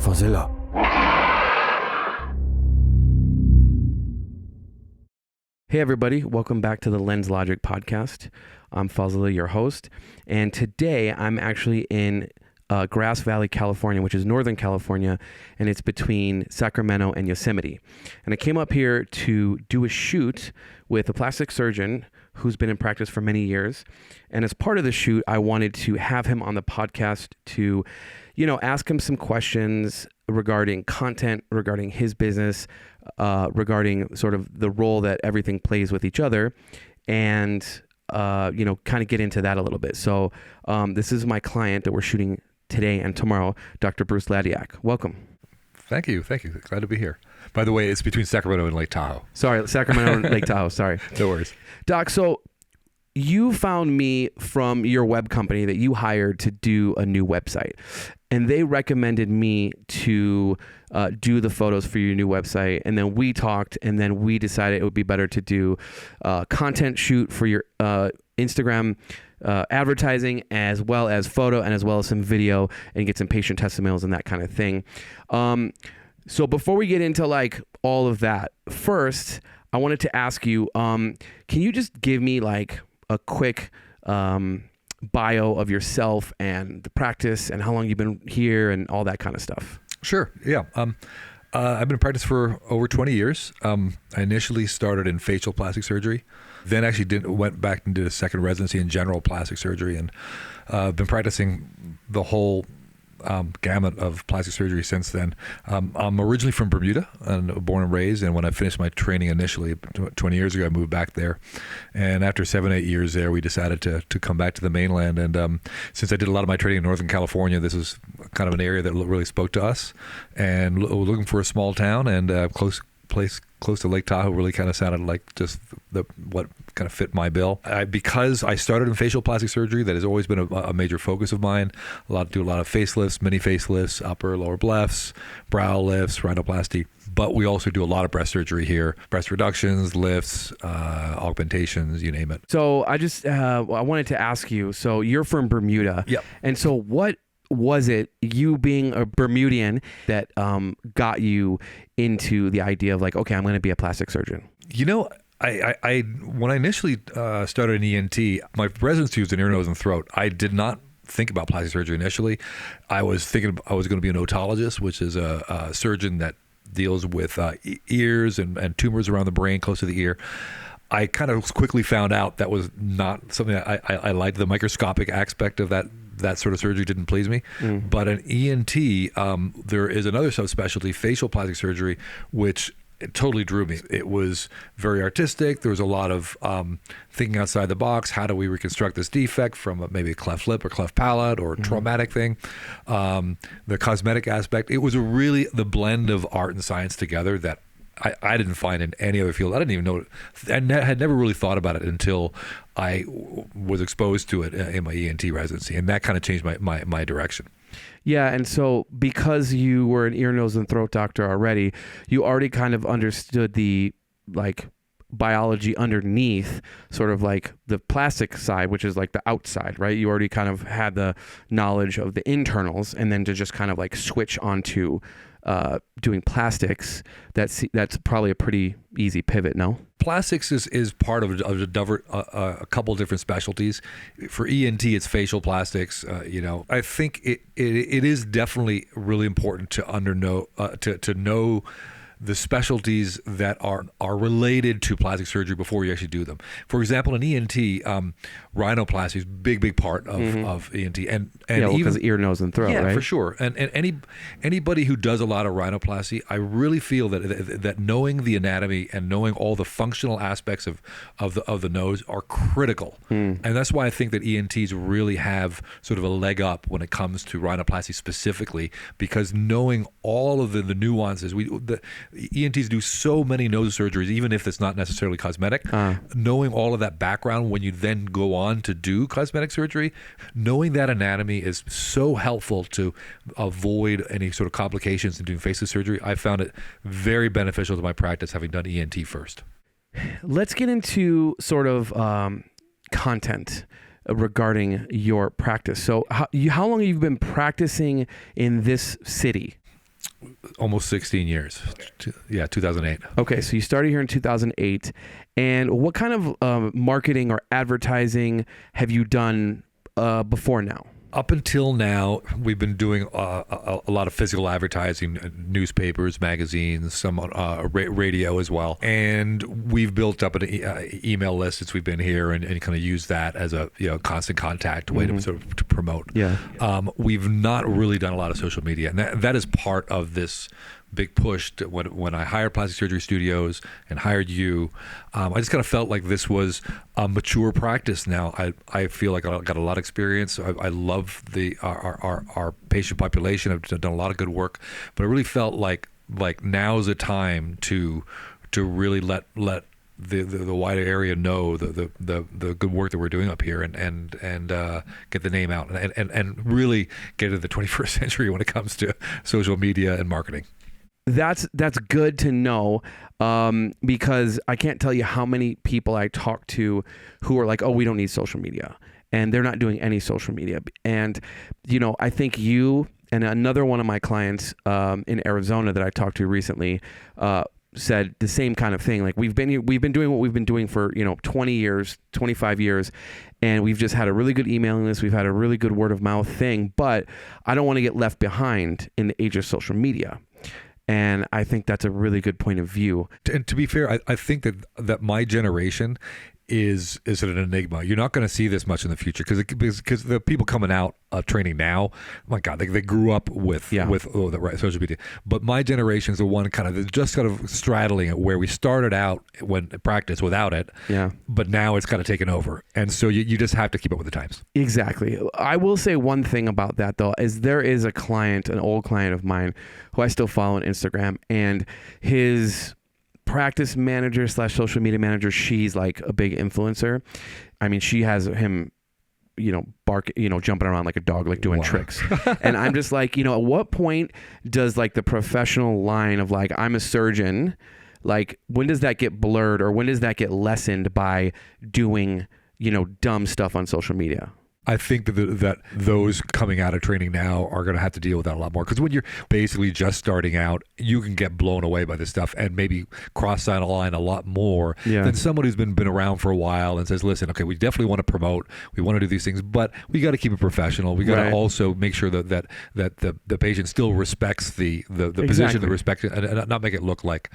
Fazilla. Hey everybody, welcome back to the Lens Logic podcast. I'm Fazilla, your host, and today I'm actually in Grass Valley, California, which is Northern California, and it's between Sacramento and Yosemite. And I came up here to do a shoot with a plastic surgeon who's been in practice for many years. And as part of the shoot, I wanted to have him on the podcast to, ask him some questions regarding content, regarding his business, regarding sort of the role that everything plays with each other, and kind of get into that a little bit. So this is my client that we're shooting today and tomorrow, Dr. Bruce Lattyak. Welcome. Thank you. Glad to be here. By the way, it's between Sacramento and Lake Tahoe. Sorry, Sacramento and Lake Tahoe. Sorry. No worries. Doc, so you found me from your web company that you hired to do a new website. And they recommended me to do the photos for your new website. And then we talked, and then we decided it would be better to do a content shoot for your Instagram advertising, as well as photo and as well as some video, and get some patient testimonials and that kind of thing. So before we get into like all of that, first, I wanted to ask you, can you just give me like a quick bio of yourself and the practice and how long you've been here and all that kind of stuff? Sure. Yeah. I've been in practice for over 20 years. I initially started in facial plastic surgery, then actually went back and did a second residency in general plastic surgery, and been practicing the whole gamut of plastic surgery since then. I'm originally from Bermuda and born and raised, and when I finished my training initially 20 years ago, I moved back there. And after 7-8 years there, we decided to come back to the mainland. And since I did a lot of my training in Northern California, this was kind of an area that really spoke to us. And looking for a small town and close to Lake Tahoe really kind of sounded like just what kind of fit my bill. Because I started in facial plastic surgery, that has always been a major focus of mine. Do a lot of facelifts, mini facelifts, upper, lower lefts, brow lifts, rhinoplasty. But we also do a lot of breast surgery here, breast reductions, lifts, augmentations, you name it. So I wanted to ask you, so you're from Bermuda. Yep. And so what was it, you being a Bermudian, that got you into the idea of like, okay, I'm going to be a plastic surgeon? I when I initially started in ENT, my residency was in ear, nose, and throat. I did not think about plastic surgery initially. I was thinking I was going to be an otologist, which is a surgeon that deals with ears and tumors around the brain, close to the ear. I kind of quickly found out that was not something I liked. The microscopic aspect of that sort of surgery didn't please me. But in ENT, there is another subspecialty, facial plastic surgery, which it totally drew me. It was very artistic. There was a lot of thinking outside the box. How do we reconstruct this defect from maybe a cleft lip or cleft palate or traumatic thing? The cosmetic aspect. It was really the blend of art and science together that I didn't find in any other field. I didn't even know it. I had never really thought about it until I was exposed to it in my ENT residency, and that kind of changed my direction. Yeah, and so because you were an ear, nose, and throat doctor already, you already kind of understood the like biology underneath sort of like the plastic side, which is like the outside, right? You already kind of had the knowledge of the internals, and then to just kind of like switch onto doing plastics, that's probably a pretty easy pivot, no? Plastics is part of a couple of different specialties. For ENT, it's facial plastics. I think it is definitely really important to know the specialties that are related to plastic surgery before you actually do them. For example, in ENT, rhinoplasty is a big part of ENT, and even because ear, nose, and throat, right? For sure. And anybody who does a lot of rhinoplasty, I really feel that knowing the anatomy and knowing all the functional aspects of the nose are critical. And that's why I think that ENTs really have sort of a leg up when it comes to rhinoplasty specifically, because knowing all of the nuances, ENTs do so many nose surgeries, even if it's not necessarily cosmetic. Knowing all of that background when you then go on to do cosmetic surgery, knowing that anatomy is so helpful to avoid any sort of complications in doing facelift surgery. I found it very beneficial to my practice having done ENT first. Let's get into sort of content regarding your practice. So how long have you been practicing in this city? almost 16 years. Yeah, 2008. Okay, so you started here in 2008. And what kind of marketing or advertising have you done before now? Up until now, we've been doing a lot of physical advertising, newspapers, magazines, some radio as well. And we've built up an email list since we've been here and kind of used that as a constant contact way to sort of to promote. Yeah. We've not really done a lot of social media. And that is part of this big push to when I hired plastic surgery studios and hired you. I just kind of felt like this was a mature practice now. I feel like I got a lot of experience. I love our patient population. I've done a lot of good work, but I really felt like now's the time to really let the wider area know the good work that we're doing up here and get the name out and really get into the 21st century when it comes to social media and marketing. That's good to know, because I can't tell you how many people I talk to who are like, oh, we don't need social media, and they're not doing any social media. And, I think you and another one of my clients in Arizona that I talked to recently said the same kind of thing. Like we've been doing what we've been doing for 20 years, 25 years, and we've just had a really good emailing list. We've had a really good word of mouth thing, but I don't want to get left behind in the age of social media. And I think that's a really good point of view. And to be fair, I think that my generation is an enigma. You're not going to see this much in the future because the people coming out training now, my God, they grew up with the right social media. But my generation is the one kind of straddling it, where we started out when practice without it. Yeah. But now it's kind of taken over, and so you just have to keep up with the times. Exactly. I will say one thing about that though, is there is a client, an old client of mine, who I still follow on Instagram, and his practice manager / social media manager, she's like a big influencer. I mean, she has him, jumping around like a dog, like doing tricks. And I'm just like, at what point does like the professional line of like, I'm a surgeon, like when does that get blurred, or when does that get lessened by doing, dumb stuff on social media? I think that those coming out of training now are going to have to deal with that a lot more, because when you're basically just starting out, you can get blown away by this stuff and maybe cross that line a lot more than someone who's been around for a while and says, listen, okay, we definitely want to promote, we want to do these things, but we got to keep it professional. We got to also make sure that the patient still respects the position, the respect, and not make it look like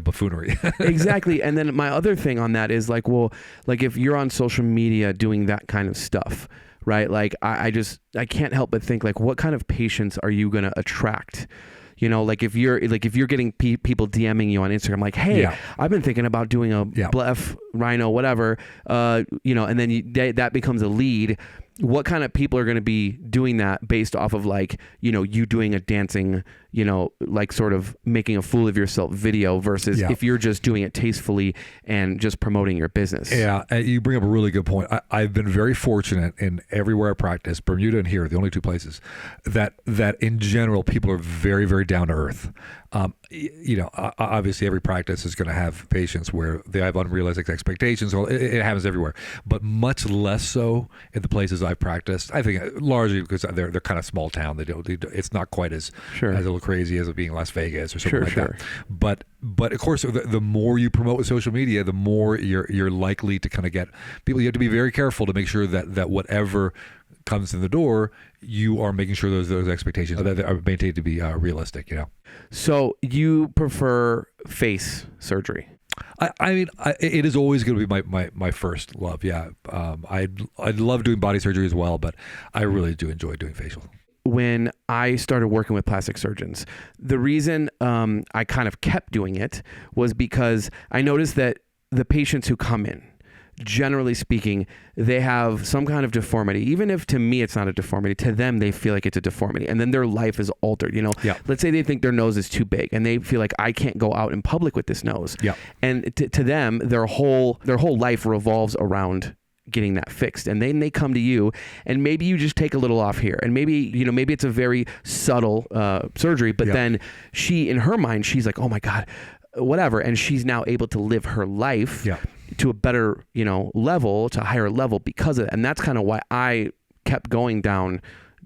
buffoonery. Exactly. And then my other thing on that is like, well, like if you're on social media doing that kind of stuff, right? Like I can't help but think like, what kind of patients are you going to attract? Like if you're getting people DMing you on Instagram, like, hey, I've been thinking about doing a BLEF, rhino, whatever, and then that becomes a lead. What kind of people are going to be doing that based off of like, you doing a dancing, like sort of making a fool of yourself video versus if you're just doing it tastefully and just promoting your business. Yeah. You bring up a really good point. I've been very fortunate in everywhere I practice, Bermuda and here, the only two places, that in general, people are very, very down to earth. Obviously every practice is going to have patients where they have unrealistic expectations. Well, it happens everywhere, but much less so in the places I've practiced. I think largely because they're kind of small town. It's not quite as a little crazy as it being Las Vegas or something like that. But of course, the more you promote with social media, the more you're likely to kind of get people. You have to be very careful to make sure that whatever comes in the door, you are making sure those expectations that are maintained to be realistic. So you prefer face surgery? I mean, it is always going to be my first love. Yeah, I'd love doing body surgery as well, but I really do enjoy doing facial. When I started working with plastic surgeons, the reason I kind of kept doing it was because I noticed that the patients who come in, generally speaking, they have some kind of deformity. Even if to me it's not a deformity, to them they feel like it's a deformity, and then their life is altered. Let's say they think their nose is too big, and they feel like, I can't go out in public with this nose. And to them, their whole life revolves around getting that fixed. And then they come to you, and maybe you just take a little off here, and maybe it's a very subtle surgery, but then in her mind, she's like, oh my God, whatever, and she's now able to live her life to a better level, to a higher level because of it. And that's kind of why I kept going down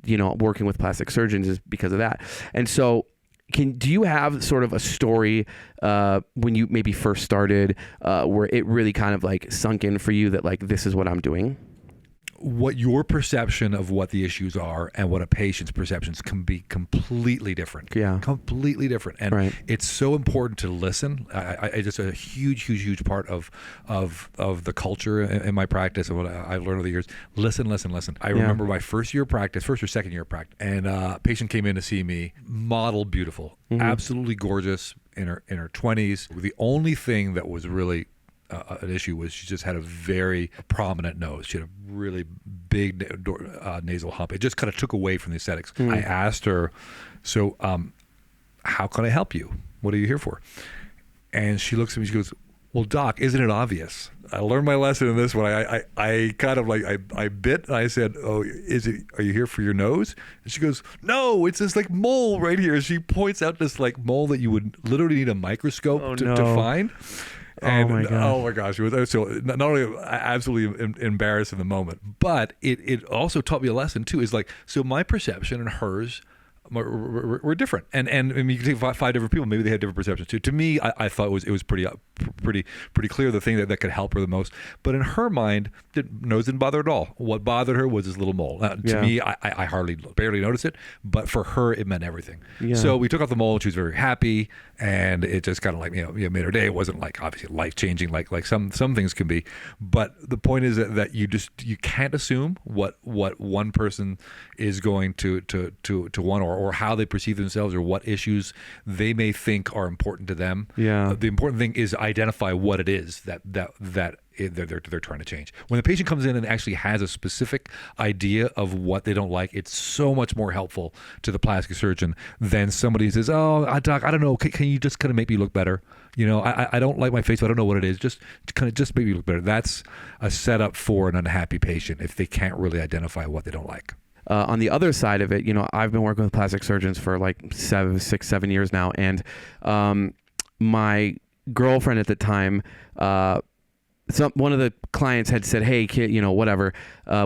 working with plastic surgeons, is because of that. And so do you have sort of a story when you maybe first started where it really kind of like sunk in for you that like, this is what I'm doing? What your perception of what the issues are and what a patient's perceptions can be completely different. Yeah. Completely different. And it's so important to listen. I just a huge part of the culture in my practice and what I've learned over the years. Listen. I remember my first or second year of practice, and a patient came in to see me, model beautiful, absolutely gorgeous in her 20s. The only thing that was really an issue was she just had a very prominent nose. She had a really big nasal hump. It just kind of took away from the aesthetics. I asked her, so how can I help you? What are you here for? And she looks at me, she goes, well, doc, isn't it obvious? I learned my lesson in this one. I kind of like, I bit and I said, oh, are you here for your nose? And she goes, no, it's this like mole right here. She points out this like mole that you would literally need a microscope to find. And, oh my gosh! It was so not only absolutely embarrassed in the moment, but it also taught me a lesson too. Is like, so my perception and hers were different, and I mean, you can take five different people. Maybe they had different perceptions too. To me, I thought it was pretty clear the thing that could help her the most. But in her mind, nose didn't bother her at all. What bothered her was this little mole. To me, I barely noticed it, but for her, it meant everything. Yeah. So we took off the mole, and she was very happy, and it just kind of like made her day. It wasn't like obviously life changing like some things can be, but the point is that you can't assume what one person is going to want or how they perceive themselves or what issues they may think are important to them. Yeah. The important thing is identify what it is that they're trying to change. When the patient comes in and actually has a specific idea of what they don't like, it's so much more helpful to the plastic surgeon than somebody who says, oh, doc, I don't know, can you just kind of make me look better? I don't like my face, but I don't know what it is. Just make me look better. That's a setup for an unhappy patient if they can't really identify what they don't like. On the other side of it, I've been working with plastic surgeons for like 7 years now. And my girlfriend at the time, one of the clients had said, hey, kid, whatever,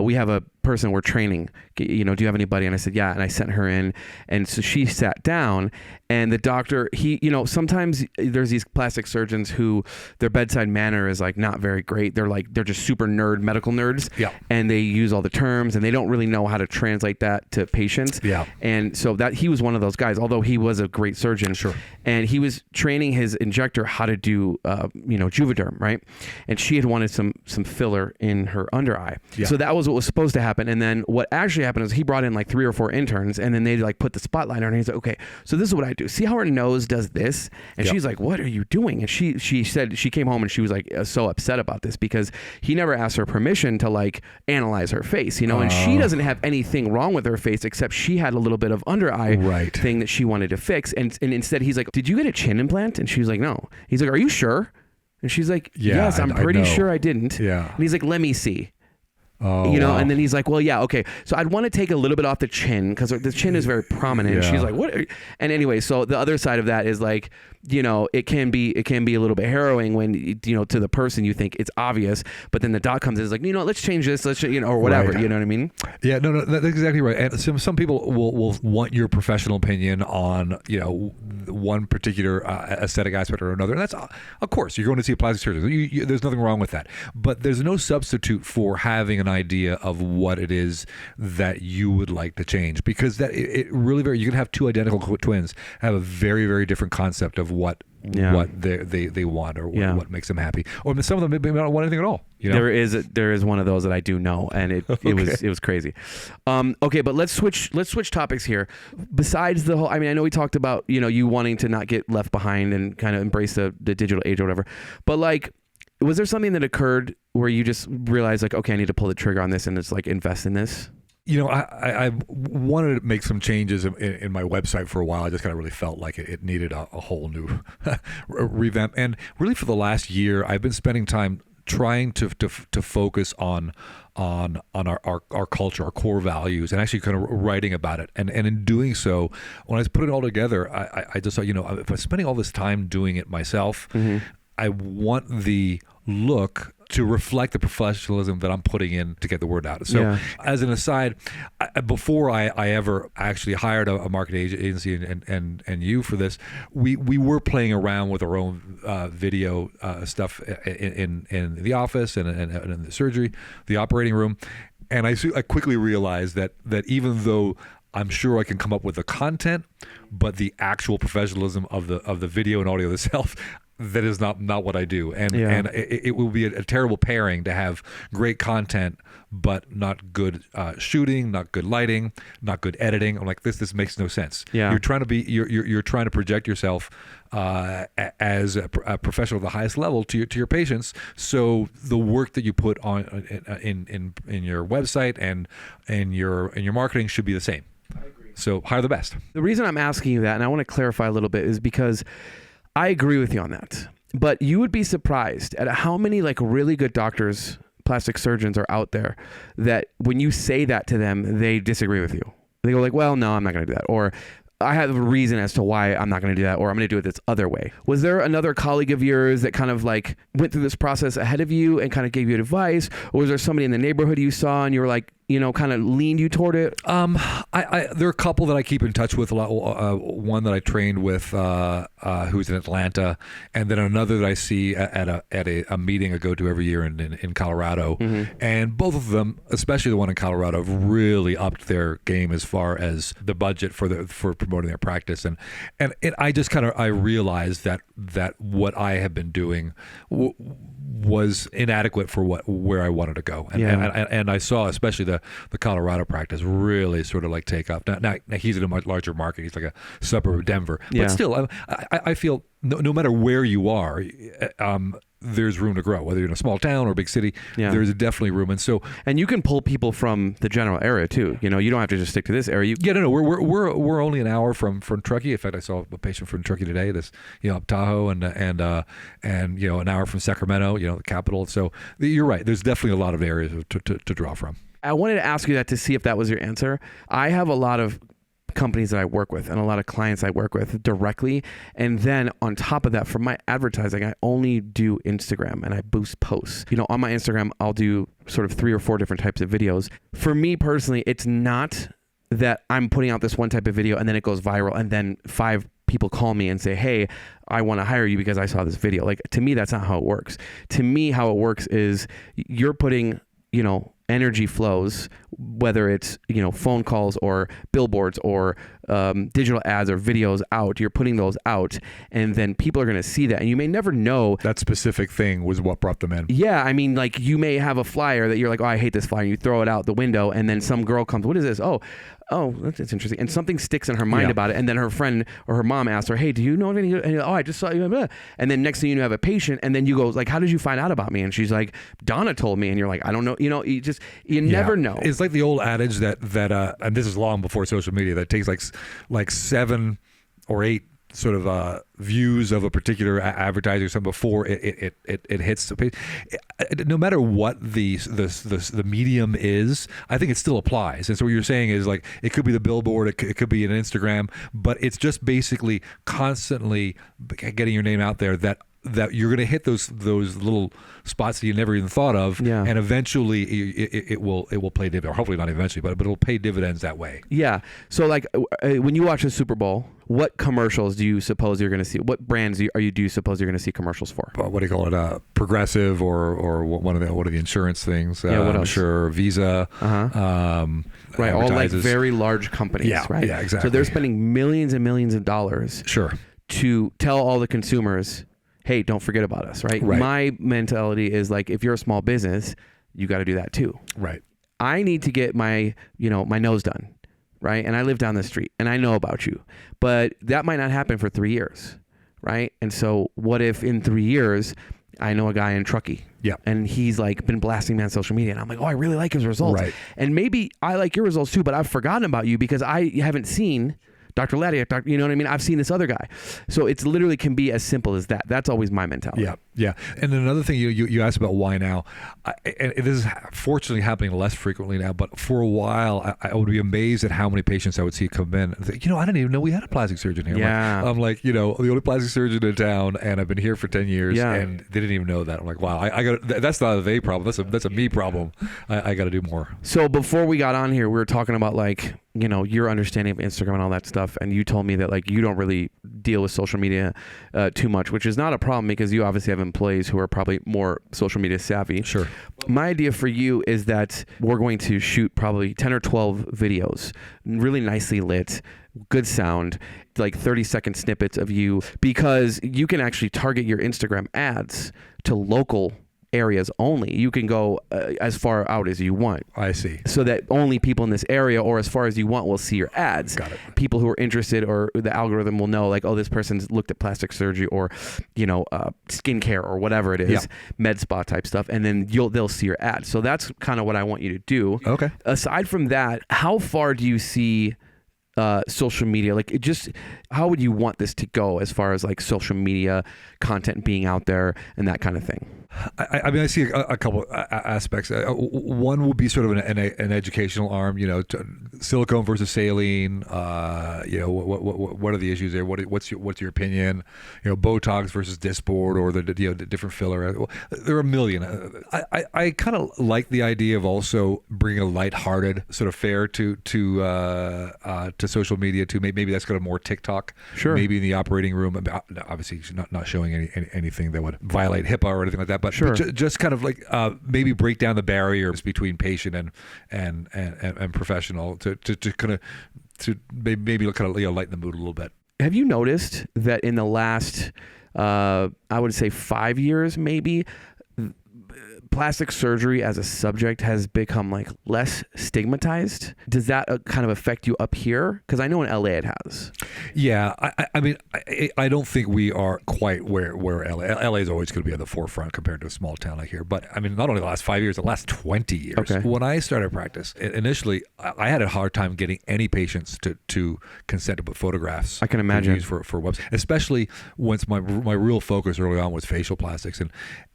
we have a person we're training, do you have anybody? And I said, yeah. And I sent her in. And so she sat down, and the doctor, sometimes there's these plastic surgeons who their bedside manner is like not very great. They're just super medical nerds. Yeah. And they use all the terms, and they don't really know how to translate that to patients. Yeah. And so he was one of those guys, although he was a great surgeon. Sure. And he was training his injector how to do, Juvederm, right? And she had wanted some filler in her under eye. Yeah. So that was what was supposed to happen. And then what actually happened is he brought in like 3 or 4 interns, and then they like put the spotlight on her, and he's like, okay, so this is what I do. See how her nose does this? And she's like, what are you doing? And she said she came home and she was like so upset about this because he never asked her permission to like analyze her face, and she doesn't have anything wrong with her face except she had a little bit of under eye thing that she wanted to fix. And instead he's like, did you get a chin implant? And she was like, no. He's like, are you sure? And she's like, yes, I'm pretty sure I didn't. Yeah. And he's like, let me see. Oh, wow. And then he's like, well, yeah, okay. So I'd want to take a little bit off the chin because the chin is very prominent. Yeah. She's like, what? And anyway, so the other side of that is like, it can be a little bit harrowing when, to the person you think it's obvious, but then the doc comes in and is like, let's change this, or whatever, right. You know what I mean? Yeah, no, that's exactly right. And some people will want your professional opinion on, one particular aesthetic aspect or another. And that's, of course, you're going to see a plastic surgeon. There's nothing wrong with that. But there's no substitute for having an idea of what it is that you would like to change, because that it really you can have 2 identical twins have a very, very different concept of what they want or what makes them happy, or some of them may not want anything at all. There is one of those that I do know, and it was crazy. Okay, but let's switch topics here. Besides the whole, I know we talked about you wanting to not get left behind and kind of embrace the digital age or whatever, but like, was there something that occurred where you just realized like, okay, I need to pull the trigger on this and it's like invest in this? I wanted to make some changes in my website for a while. I just kind of really felt like it needed a whole new revamp. And really for the last year, I've been spending time trying to focus on our culture, our core values, and actually kind of writing about it. And in doing so, when I put it all together, I just thought, if I'm spending all this time doing it myself, mm-hmm. I want the look to reflect the professionalism that I'm putting in to get the word out. So as an aside, before I ever actually hired a marketing agency and you for this, we were playing around with our own video stuff in the office and in the surgery, the operating room. And I quickly realized that even though I'm sure I can come up with the content, but the actual professionalism of the video and audio itself, that is not what I do. And it will be a terrible pairing to have great content, but not good shooting, not good lighting, not good editing. I'm like, this makes no sense. Yeah. You're trying to project yourself as a professional of the highest level to your patients. So the work that you put on in your website and in your marketing should be the same. I agree. So hire the best. The reason I'm asking you that, and I want to clarify a little bit, is because I agree with you on that. But you would be surprised at how many like really good doctors, plastic surgeons are out there that when you say that to them, they disagree with you. They go like, well, no, I'm not going to do that. Or I have a reason as to why I'm not going to do that, or I'm going to do it this other way. Was there another colleague of yours that kind of like went through this process ahead of you and kind of gave you advice? Or was there somebody in the neighborhood you saw and you were like, kind of leaned you toward it? There are a couple that I keep in touch with a lot. One that I trained with, who's in Atlanta, and then another that I see at a meeting I go to every year in Colorado. Mm-hmm. And both of them, especially the one in Colorado, have really upped their game as far as the budget for promoting their practice. And I just I realized that what I have been doing was inadequate for where I wanted to go. And I saw especially the Colorado practice really sort of like take off. Now he's in a much larger market. He's like a suburb of Denver. But still, I feel no matter where you are, there's room to grow. Whether you're in a small town or a big city, there's definitely room. And you can pull people from the general area too. You don't have to just stick to this area. We're only an hour from Truckee. In fact, I saw a patient from Truckee today. This up Tahoe and an hour from Sacramento. The capital. So you're right. There's definitely a lot of areas to draw from. I wanted to ask you that to see if that was your answer. I have a lot of companies that I work with and a lot of clients I work with directly. And then on top of that, for my advertising, I only do Instagram and I boost posts. On my Instagram, I'll do sort of 3 or 4 different types of videos. For me personally, it's not that I'm putting out this one type of video and then it goes viral and then 5 people call me and say, hey, I want to hire you because I saw this video. Like, to me, that's not how it works. To me, how it works is you're putting, energy flows, whether it's, phone calls or billboards or digital ads or videos out, you're putting those out and then people are going to see that. And you may never know. That specific thing was what brought them in. Yeah. I mean, like you may have a flyer that you're like, oh, I hate this flyer. And you throw it out the window and then some girl comes, what is this? Oh, that's interesting. And something sticks in her mind about it. And then her friend or her mom asks her, hey, do you know any? And I just saw you. And then next thing you have a patient. And then you go like, how did you find out about me? And she's like, Donna told me. And you're like, I don't know. You never know. It's like the old adage that and this is long before social media, that takes like 7 or 8 sort of views of a particular advertiser or something before it hits the page. No matter what the medium is, I think it still applies. And so what you're saying is like it could be the billboard, it could be an Instagram, but it's just basically constantly getting your name out there that you're going to hit those little spots that you never even thought of, and eventually it will pay dividends, or hopefully not eventually, but it'll pay dividends that way. Yeah. So like when you watch the Super Bowl, what commercials do you suppose you're going to see? What brands do you suppose you're going to see commercials for? What do you call it? Progressive or one of the insurance things? What else? I'm sure Visa. Right, all like very large companies. Right. Yeah, exactly. So they're spending millions and millions of dollars. Sure. To tell all the consumers, hey, don't forget about us, right? My mentality is like, if you're a small business, you got to do that too. Right. I need to get my nose done, right? And I live down the street and I know about you, but that might not happen for 3 years, right? And so what if in 3 years, I know a guy in Truckee, and he's like been blasting me on social media, and I'm like, oh, I really like his results. Right. And maybe I like your results too, but I've forgotten about you because I haven't seen Dr. Lattyak, you know what I mean? I've seen this other guy. So it's literally can be as simple as that. That's always my mentality. Yeah, yeah. And another thing you asked about why now, and this is fortunately happening less frequently now, but for a while I would be amazed at how many patients I would see come in. Think, I didn't even know we had a plastic surgeon here. Yeah. I'm like, the only plastic surgeon in town, and I've been here for 10 years, and they didn't even know that. I'm like, wow, I got that's not a they problem. That's a me problem. I got to do more. So before we got on here, we were talking about like, your understanding of Instagram and all that stuff. And you told me that like, you don't really deal with social media too much, which is not a problem because you obviously have employees who are probably more social media savvy. Sure. My idea for you is that we're going to shoot probably 10 or 12 videos, really nicely lit, good sound, like 30-second snippets of you, because you can actually target your Instagram ads to local areas only. You can go as far out as you want. I see. So that only people in this area or as far as you want will see your ads. Got it. People who are interested, or the algorithm will know like, oh, this person's looked at plastic surgery or, skincare or whatever it is, Medspa type stuff. And then they'll see your ads. So that's kind of what I want you to do. Okay. Aside from that, how far do you see social media, like how would you want this to go as far as like social media content being out there and that kind of thing? I mean, I see a couple aspects. One would be sort of an educational arm, silicone versus saline. What are the issues there? What's your opinion? Botox versus Dysport or the different filler. There are a million. I kind of like the idea of also bringing a lighthearted sort of fare to social media too. Maybe that's got a more TikTok. Sure. Maybe in the operating room. Obviously, not showing anything that would violate HIPAA or anything like that. But, sure. but just kind of like maybe break down the barriers between patient and professional to kind of to maybe kind of lighten the mood a little bit. Have you noticed that in the last, I would say 5 years, maybe, plastic surgery as a subject has become like less stigmatized? Does that kind of affect you up here? Because I know in LA it has. Yeah, I mean, I don't think we are quite where LA is always going to be at the forefront compared to a small town like here. But I mean, not only the last 5 years, the last 20 years. Okay. When I started practice, initially, I had a hard time getting any patients to consent to put photographs. I can imagine. Use for websites, especially once my real focus early on was facial plastics,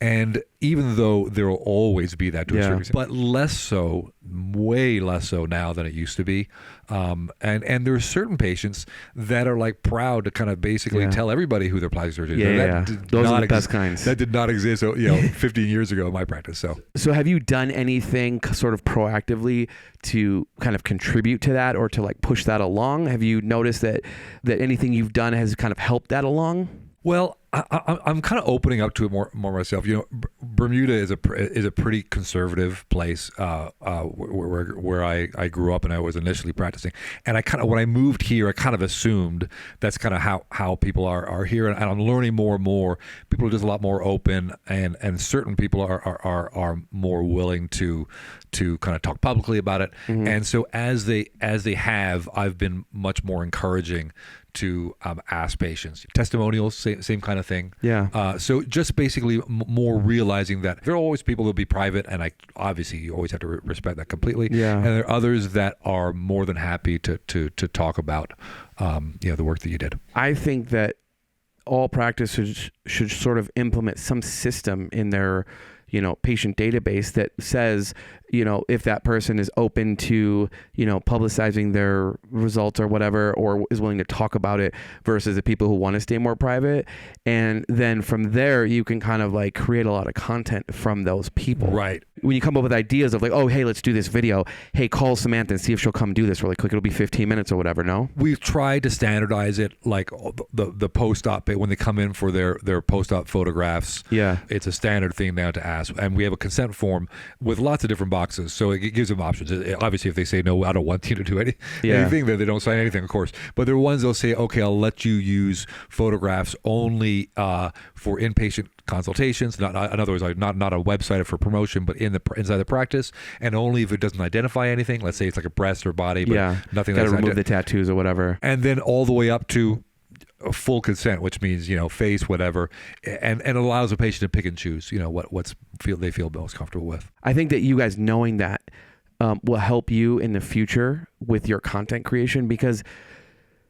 and even though there will always be that to a certain extent, but less so, way less so now than it used to be. And there are certain patients that are like proud to kind of basically tell everybody who their plastic surgeon is. Those are the best kinds. That did not exist, 15 years ago in my practice. So have you done anything sort of proactively to kind of contribute to that or to like push that along? Have you noticed that anything you've done has kind of helped that along? Well, I'm kind of opening up to it more myself. Bermuda is a pretty conservative place where I grew up and I was initially practicing. And when I moved here, I kind of assumed that's kind of how people are here. And I'm learning more and more. People are just a lot more open, and certain people are more willing to kind of talk publicly about it. Mm-hmm. And so as they have, I've been much more encouraging to ask patients. Testimonials, same kind of thing. Yeah. So just basically more realizing that there are always people that will be private, and obviously you always have to respect that completely. Yeah. And there are others that are more than happy to talk about the work that you did. I think that all practices should sort of implement some system in their patient database that says, if that person is open to, publicizing their results or whatever, or is willing to talk about it versus the people who want to stay more private. And then from there, you can kind of like create a lot of content from those people. Right. When you come up with ideas of like, oh, hey, let's do this video. Hey, call Samantha and see if she'll come do this really quick. It'll be 15 minutes or whatever, no? We've tried to standardize it, like the post-op, when they come in for their post-op photographs. Yeah. It's a standard thing now to ask. And we have a consent form with lots of different boxes. So it gives them options. Obviously, if they say, no, I don't want you to do anything, then they don't sign anything, of course. But there are ones they'll say, okay, I'll let you use photographs only for inpatient consultations. In other words, not a website for promotion, but inside the practice, and only if it doesn't identify anything. Let's say it's like a breast or body, but nothing. Got to remove the tattoos or whatever. And then all the way up to full consent, which means face, whatever, and allows a patient to pick and choose what they feel most comfortable with. I think that you guys knowing that will help you in the future with your content creation, because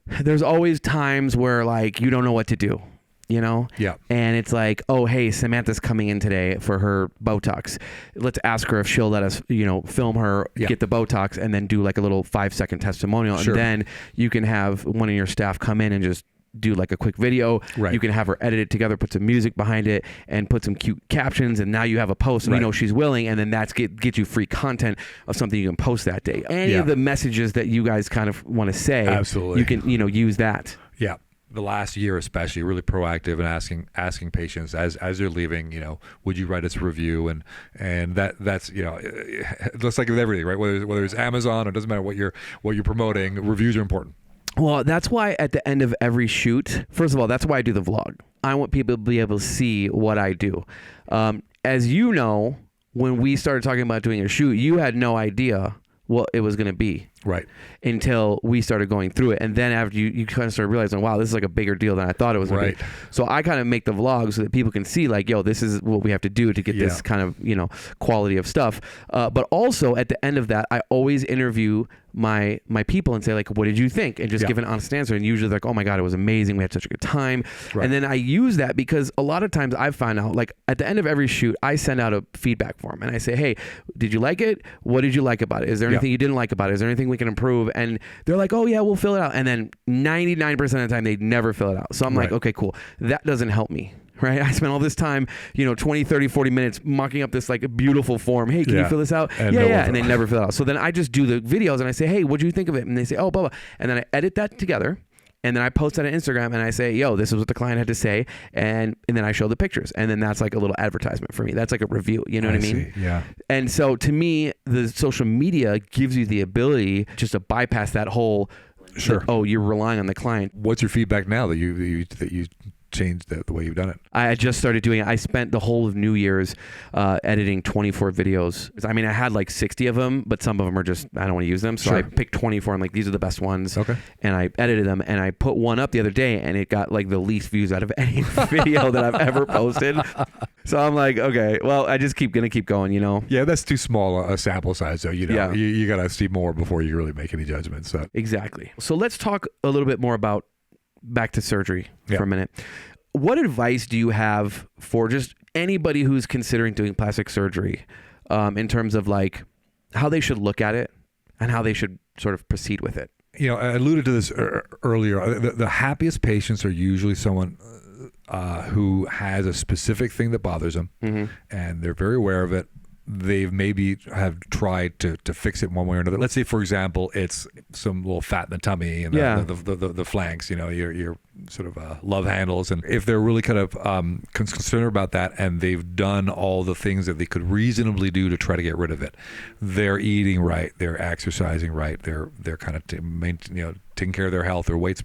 there's always times where like you don't know what to do, you know? Yeah. And it's like, oh, hey, Samantha's coming in today for her Botox. Let's ask her if she'll let us, film her, get the Botox, and then do like a little 5-second testimonial. Sure. And then you can have one of your staff come in and just do like a quick video. Right. You can have her edit it together, put some music behind it, and put some cute captions, and now you have a post, and you know she's willing, and then that's get you free content of something you can post that day. Any of the messages that you guys kind of want to say, absolutely, you can use that. Yeah. The last year especially, really proactive and asking patients as they're leaving, would you write us a review, and that's it looks like with everything, right? Whether it's Amazon or it doesn't matter what you're promoting, reviews are important. Well, that's why at the end of every shoot, first of all, that's why I do the vlog. I want people to be able to see what I do. As you know, when we started talking about doing a shoot, you had no idea what it was going to be. Right. Until we started going through it. And then after you kind of started realizing, wow, this is like a bigger deal than I thought it was going to be. So I kind of make the vlogs so that people can see like, yo, this is what we have to do to get this kind of, quality of stuff. But also at the end of that, I always interview my people and say like, what did you think? And just give an honest answer. And usually like, oh my God, it was amazing. We had such a good time. Right. And then I use that because a lot of times I find out like at the end of every shoot, I send out a feedback form and I say, hey, did you like it? What did you like about it? Is there anything you didn't like about it? Is there anything we can improve? And they're like, oh yeah, we'll fill it out. And then 99% of the time they never fill it out. So I'm like, okay, cool. That doesn't help me. Right. I spent all this time, 20, 30, 40 minutes mocking up this like beautiful form. Hey, can you fill this out? And and they never fill it out. So then I just do the videos and I say, hey, what do you think of it? And they say, oh, blah, blah. And then I edit that together. And then I post that on Instagram and I say, yo, this is what the client had to say. And then I show the pictures. And then that's like a little advertisement for me. That's like a review. You know what I mean? See. Yeah. And so to me, the social media gives you the ability just to bypass that whole, you're relying on the client. What's your feedback now that you changed the way you've done it? I just started doing it. I spent the whole of New Year's editing 24 videos. I mean, I had like 60 of them, but some of them are just, I don't want to use them. So I picked 24. I'm like, these are the best ones. Okay. And I edited them and I put one up the other day and it got like the least views out of any video that I've ever posted. So I'm like, okay, well, I just gonna keep going, Yeah, that's too small a sample size. So, you got to see more before you really make any judgments. So. Exactly. So let's talk a little bit more about back to surgery for a minute. What advice do you have for just anybody who's considering doing plastic surgery in terms of like how they should look at it and how they should sort of proceed with it? I alluded to this earlier. The happiest patients are usually someone who has a specific thing that bothers them, and they're very aware of it. They've maybe have tried to fix it one way or another. Let's say, for example, it's some little fat in the tummy and the flanks, your sort of love handles. And if they're really kind of concerned about that and they've done all the things that they could reasonably do to try to get rid of it, they're eating right, they're exercising right, they're kind of taking care of their health, their weight's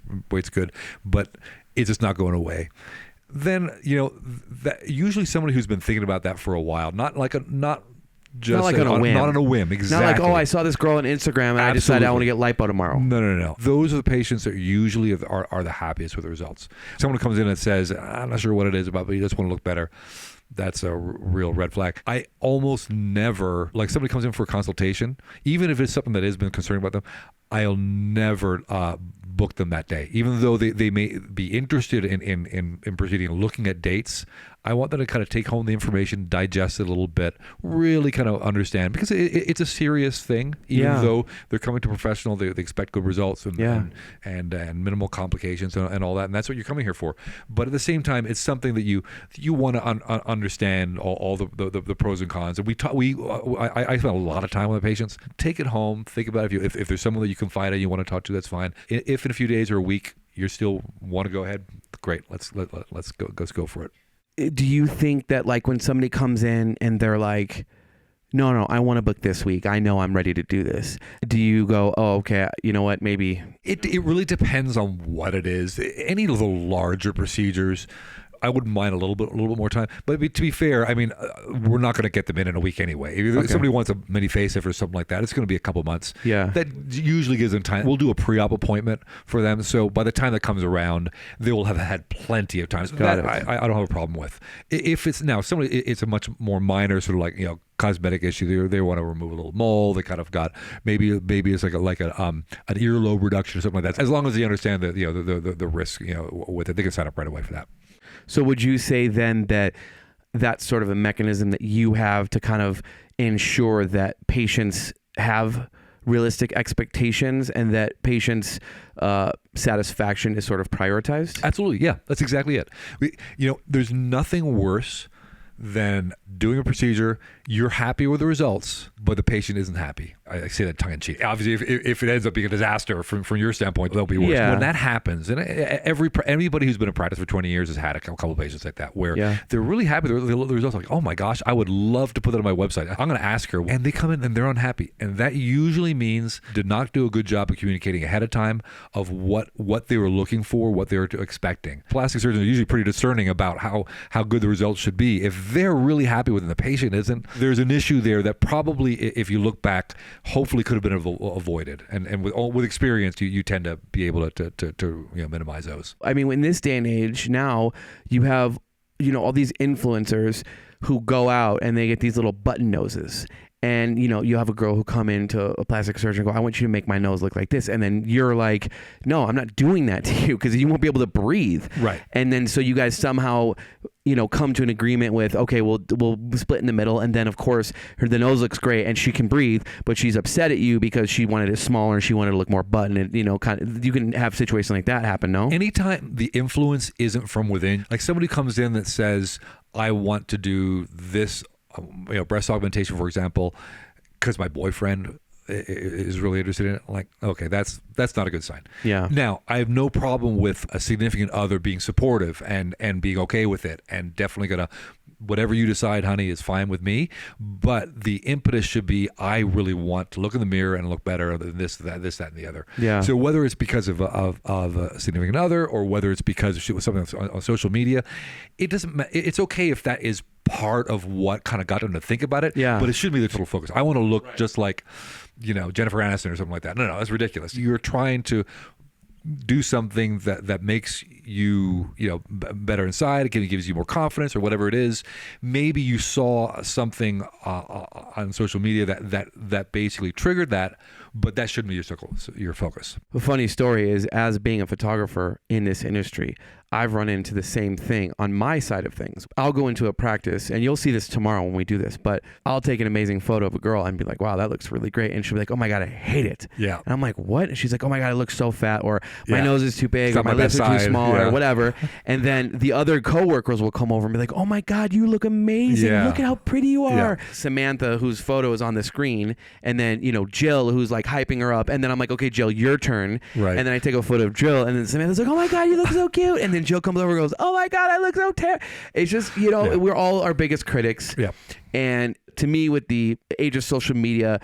good, but it's just not going away. Then that usually somebody who's been thinking about that for a while, not on a whim, exactly. Not like, oh, I saw this girl on Instagram and I decided I want to get lipo tomorrow. No. Those are the patients that usually are the happiest with the results. Someone comes in and says, I'm not sure what it is about, but you just want to look better. That's a real red flag. I almost never, like somebody comes in for a consultation, even if it's something that has been concerning about them, I'll never book them that day. Even though they may be interested in proceeding, looking at dates, I want them to kind of take home the information, digest it a little bit, really kind of understand, because it's a serious thing. Even though they're coming to a professional, they expect good results and minimal complications and all that, and that's what you're coming here for. But at the same time, it's something that you want to understand all the pros and cons. And I spend a lot of time with the patients. Take it home, think about it. If there's someone that you confide in, you want to talk to, that's fine. If in a few days or a week you still want to go ahead, great. Let's go for it. Do you think that like when somebody comes in and they're like, no, I want to book this week, I know I'm ready to do this, do you go, oh, okay, you know what, maybe? It really depends on what it is. Any of the larger procedures I wouldn't mind a little bit more time. But to be fair, I mean, we're not going to get them in a week anyway. If somebody wants a mini facelift or something like that, it's going to be a couple months. Yeah. That usually gives them time. We'll do a pre-op appointment for them. So by the time that comes around, they will have had plenty of time. So that I don't have a problem with. If it's now somebody, it's a much more minor sort of like, cosmetic issue. They want to remove a little mole. They kind of got maybe it's like an earlobe reduction or something like that. As long as they understand that the risk with it, they can sign up right away for that. So would you say then that that's sort of a mechanism that you have to kind of ensure that patients have realistic expectations and that patients' satisfaction is sort of prioritized? Absolutely, yeah, that's exactly it. There's nothing worse than doing a procedure, you're happy with the results, but the patient isn't happy. I say that tongue in cheek. Obviously, if it ends up being a disaster from your standpoint, that'll be worse. Yeah. When that happens, and everybody who's been in practice for 20 years has had a couple of patients like that, where they're really happy with the results. Like, oh my gosh, I would love to put that on my website. I'm going to ask her, and they come in and they're unhappy, and that usually means did not do a good job of communicating ahead of time of what they were looking for, what they were expecting. Plastic surgeons are usually pretty discerning about how good the results should be. If they're really happy with it and the patient isn't, there's an issue there that probably, if you look back, hopefully could have been avoided. And with experience, you tend to be able to minimize those. I mean, in this day and age now, you have all these influencers who go out and they get these little button noses. And, you have a girl who come into a plastic surgeon and go, I want you to make my nose look like this. And then you're like, no, I'm not doing that to you because you won't be able to breathe. Right. And then so you guys somehow, come to an agreement with, okay, we'll split in the middle. And then, of course, the nose looks great and she can breathe, but she's upset at you because she wanted it smaller and she wanted to look more button. And, kind of, you can have situations like that happen, no? Anytime the influence isn't from within, like somebody comes in that says, I want to do this, breast augmentation, for example, because my boyfriend is really interested in it. Like, okay, that's not a good sign. Yeah. Now, I have no problem with a significant other being supportive and being okay with it, and definitely gonna, whatever you decide, honey, is fine with me. But the impetus should be, I really want to look in the mirror and look better than this, that, and the other. Yeah. So whether it's because of a significant other, or whether it's because it was something on social media, it doesn't matter. It's okay if that is part of what kind of got them to think about it. Yeah. But it shouldn't be the total focus. I want to look just like, Jennifer Aniston or something like that. No, that's ridiculous. You're trying to do something that makes you better inside. It gives you more confidence or whatever it is. Maybe you saw something on social media that basically triggered that, but that shouldn't be your focus. A funny story is, as being a photographer in this industry, I've run into the same thing on my side of things. I'll go into a practice, and you'll see this tomorrow when we do this, but I'll take an amazing photo of a girl and be like, wow, that looks really great. And she'll be like, oh my God, I hate it. Yeah. And I'm like, what? And she's like, oh my God, it looks so fat, or my Yeah. nose is too big, It's or not my my lips best are too side. small, Yeah. or whatever. And then the other coworkers will come over and be like, oh my God, you look amazing. Yeah. Look at how pretty you are. Yeah. Samantha, whose photo is on the screen, and then, Jill, who's like hyping her up. And then I'm like, okay, Jill, your turn. Right. And then I take a photo of Jill, and then Samantha's like, oh my God, you look so cute. And then Jill comes over and goes, oh my God, I look so terrible. It's just, Yeah. we're all our biggest critics. Yeah. And to me, with the age of social media,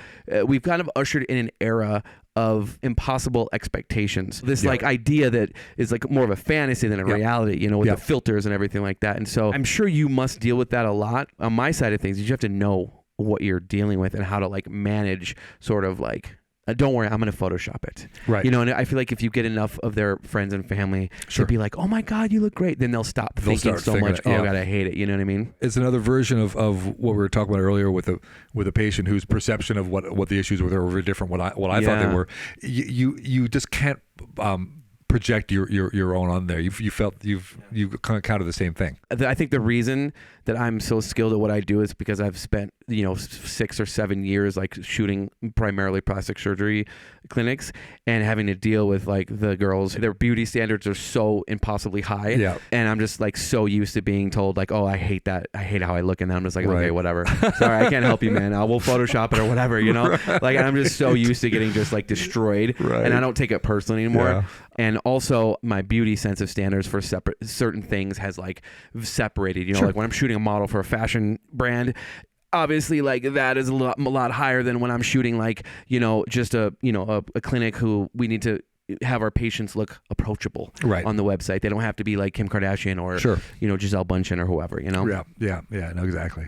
we've kind of ushered in an era of impossible expectations. This like idea that is like more of a fantasy than a reality, with the filters and everything like that. And so I'm sure you must deal with that a lot. On my side of things, you have to know what you're dealing with and how to like manage sort of like, don't worry, I'm going to Photoshop it. Right. And I feel like if you get enough of their friends and family to be like, oh my God, you look great, then they'll stop thinking so much, oh God, I hate it. You know what I mean? It's another version of what we were talking about earlier with a patient whose perception of what the issues were very different. What I thought they were. You just can't project your own on there. You've kind of counted the same thing. I think the reason that I'm so skilled at what I do is because I've spent 6 or 7 years like shooting primarily plastic surgery clinics and having to deal with like the girls. Their beauty standards are so impossibly high. Yeah. And I'm just like so used to being told like, oh, I hate that. I hate how I look. And then I'm just like, okay, whatever. Sorry, I can't help you, man. We'll Photoshop it or whatever, Like, I'm just so used to getting just like destroyed. Right. And I don't take it personally anymore. Yeah. And also my beauty sense of standards for certain things has like separated, like when I'm shooting a model for a fashion brand, obviously like that is a lot higher than when I'm shooting like, just a clinic who we need to have our patients look approachable Right. on the website. They don't have to be like Kim Kardashian or Sure. Giselle Bundchen or whoever. Yeah. No, exactly.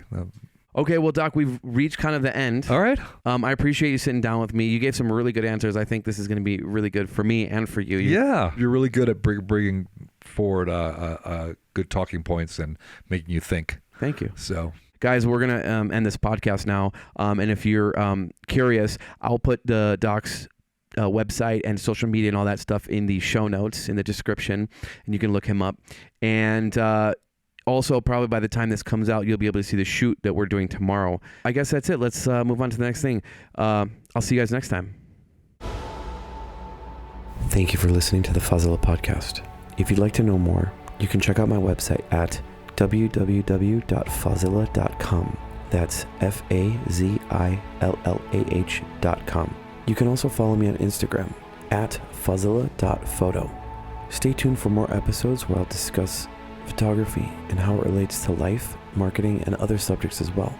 Okay, well, Doc, we've reached kind of the end. All right. I appreciate you sitting down with me. You gave some really good answers. I think this is going to be really good for me and for you. Yeah, you're really good at bringing forward good talking points and making you think. Thank you. So, guys, we're going to end this podcast now. And if you're curious, I'll put the Doc's website and social media and all that stuff in the show notes, in the description, and you can look him up. And also, probably by the time this comes out, you'll be able to see the shoot that we're doing tomorrow. I guess that's it. Let's move on to the next thing. I'll see you guys next time. Thank you for listening to the Fazilla podcast. If you'd like to know more, you can check out my website at www.fazilla.com. That's FAZILLAH.com. You can also follow me on Instagram at fazilla.photo. Stay tuned for more episodes where I'll discuss photography and how it relates to life, marketing, and other subjects as well.